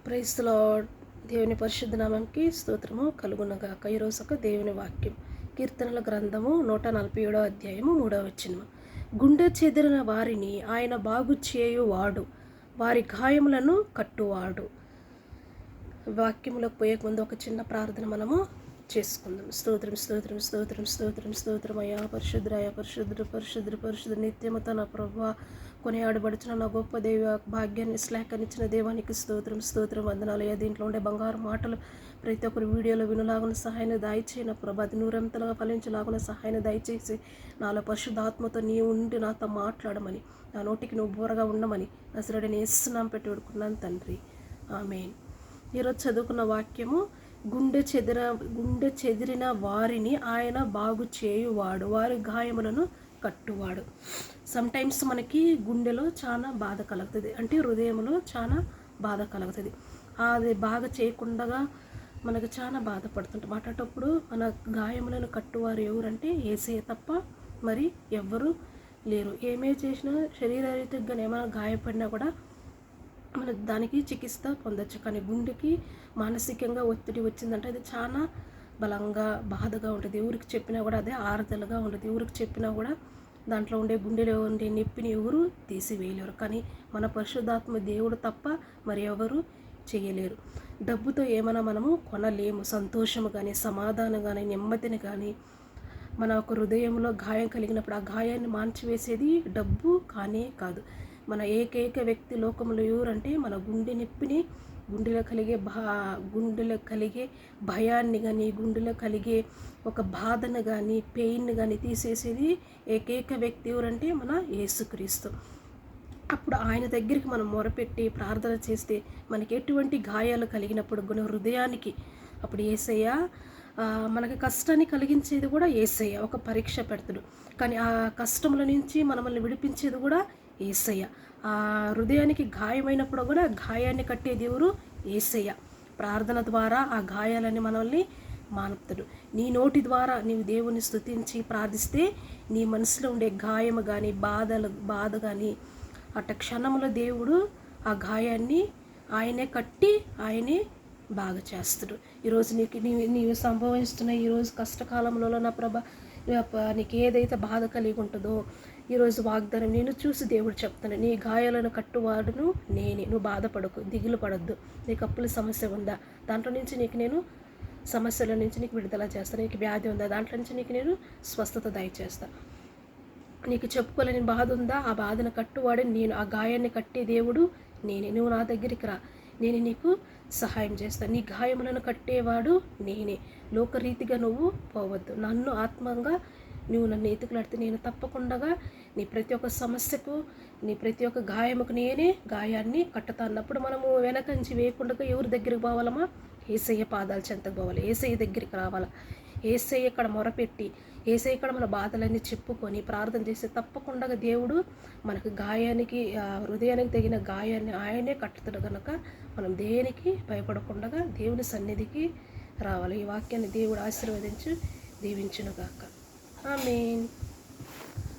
Praise the lord. దేవుని పరిశుద్ధ నామంకి స్తోత్రము కలుగునగాక. ఈరోజు ఒక దేవుని వాక్యం, కీర్తనల గ్రంథము 147 అధ్యాయము 3వ వచనం. గుండె చెదిరిన వారిని ఆయన బాగు చేయువాడు, వారి గాయములను కట్టువాడు. వాక్యములకు పోయే ముందు ఒక చిన్న ప్రార్థన మనము చేసుకుందాం. స్తోత్రం స్తోత్రం స్తోత్రం స్తోత్రం స్తోత్రం అయ్యా పరిశుద్ధ్రాయ పరిశుద్ధుడు పరిశుద్ధుడు పరిశుద్ధుడు నిత్యమత నా ప్రభువా, కొనియాడబడుచున్న నా గొప్ప దేవ భాగ్యాన్ని శ్లాకనిచ్చిన దేవానికి స్తోత్రం స్తోత్రం వందనాలయ్యా. దీంట్లో ఉండే బంగారు మాటలు ప్రతి ఒక్కరు వీడియోలో వినులాగున సహాయాన్ని దయచేయన ప్రభా, అది నూరంతలుగా ఫలించలాగున సహాయాన్ని దయచేసి నాలో పరిశుద్ధాత్మతో నీవు ఉండి నాతో మాట్లాడమని, నా నోటికి నువ్వు బోరగా ఉండమని నజరేయుడైన యేసునామమున పెట్టి వేడుకున్నాను తండ్రి, ఆమేన్. ఈరోజు చదువుకున్న వాక్యము, గుండె చెదిరిన వారిని ఆయన బాగు చేయువాడు, వారి గాయములను కట్టువాడు. సమ్టైమ్స్ మనకి గుండెలో చాలా బాధ కలుగుతుంది, అంటే హృదయంలో చాలా బాధ కలుగుతుంది. అది బాగా చేయకుండా మనకు చాలా బాధపడుతుంటాం. అటప్పుడు మన గాయములను కట్టువారు ఎవరంటే యేసయ్య తప్ప మరి ఎవ్వరూ లేరు. ఏమే చేసినా శరీరరీతిగా ఏమైనా గాయపడినా కూడా మన దానికి చికిత్స పొందొచ్చు. కానీ గుండెకి మానసికంగా ఒత్తిడి వచ్చిందంటే అది చాలా బలంగా బాధగా ఉంటుంది. ఎవరికి చెప్పినా కూడా అదే ఆరుదలగా ఉంటుంది. ఎవరికి చెప్పినా కూడా దాంట్లో ఉండే గుండెలో ఉండే నొప్పిని ఎవరు తీసివేయలేరు. కానీ మన పరిశుద్ధాత్మ దేవుడు తప్ప మరి ఎవరు చేయలేరు. డబ్బుతో ఏమైనా మనము కొనలేము. సంతోషము కానీ, సమాధానం కానీ, నెమ్మదిని కానీ. మన ఒక హృదయంలో గాయం కలిగినప్పుడు ఆ గాయాన్ని మాన్చివేసేది డబ్బు కానే కాదు. మన ఏకైక వ్యక్తి లోకంలో ఎవరంటే మన గుండె నొప్పిని, గుండెలో కలిగే భయాన్ని కానీ, గుండెలో కలిగే ఒక బాధను కానీ, పెయిన్ కానీ తీసేసేది ఏకైక వ్యక్తి ఎవరంటే మన యేసుక్రీస్తు. అప్పుడు ఆయన దగ్గరికి మనం మొరపెట్టి ప్రార్థన చేస్తే మనకి ఎటువంటి గాయాలు కలిగినప్పుడు హృదయానికి అప్పుడు యేసయ్య మనకి కష్టాన్ని కలిగించేది కూడా యేసయ్య. ఒక పరీక్ష పెడతాడు, కానీ ఆ కష్టముల నుంచి మనల్ని విడిపించేది కూడా యేసయ్య. ఆ హృదయానికి గాయమైనప్పుడు కూడా గాయాన్ని కట్టే దేవుడు యేసయ్య. ప్రార్థన ద్వారా ఆ గాయాలని మనల్ని మానుపుతాడు. నీ నోటి ద్వారా నీవు దేవుని స్తుతించి ప్రార్థిస్తే నీ మనసులో ఉండే గాయము కానీ, బాధ కానీ అట్ట క్షణంలో దేవుడు ఆ గాయాన్ని ఆయనే కట్టి ఆయనే బాగా చేస్తాడు. ఈరోజు నీవు సంభవిస్తున్న ఈరోజు కష్టకాలంలో నా ప్రభ నీకు ఏదైతే బాధ కలిగి ఉంటుందో ఈరోజు వాగ్దానం నేను చూసి దేవుడు చెప్తాను, నీ గాయాలను కట్టువాడును నేనే. నువ్వు బాధపడకు, దిగులు పడద్దు. నీకు అప్పుల సమస్య ఉందా, దాంట్లో నుంచి నేను సమస్యల నుంచి నీకు విడుదల చేస్తాను. నీకు వ్యాధి ఉందా, దాంట్లో నుంచి నేను స్వస్థత దయచేస్తాను. నీకు చెప్పుకోలేని బాధ ఉందా, ఆ బాధను కట్టువాడే నేను. ఆ గాయాన్ని కట్టే దేవుడు నేనే. నువ్వు నా దగ్గరికి రా, నేను నీకు సహాయం చేస్తాను. నీ గాయములను కట్టేవాడు నేనే. లోకరీతిగా నువ్వు పోవద్దు. నన్ను ఆత్మంగా నువ్వు నన్ను ఎతుకులాడితే నేను తప్పకుండా నీ ప్రతి ఒక్క సమస్యకు, నీ ప్రతి ఒక్క గాయముకు నేనే గాయాన్ని కట్టుతా అన్నప్పుడు మనము వెనకంచి వేయకుండా ఎవరి దగ్గరికి పోవాలమా? యేసయ్య పాదాల చెంతకు పోవాలి. యేసయ్య దగ్గరికి రావాలా? యేసయ్య ఇక్కడ మొరపెట్టి, యేసయ్య ఇక్కడ మన బాధలన్నీ చెప్పుకొని ప్రార్థన చేస్తే తప్పకుండా దేవుడు మనకు గాయానికి, హృదయానికి తగిన గాయాన్ని ఆయనే కట్టుతాడు. కనుక మనం దేనికి భయపడకుండా దేవుని సన్నిధికి రావాలి. ఈ వాక్యాన్ని దేవుడు ఆశీర్వదించి దీవించునుగాక. ఆమేన్.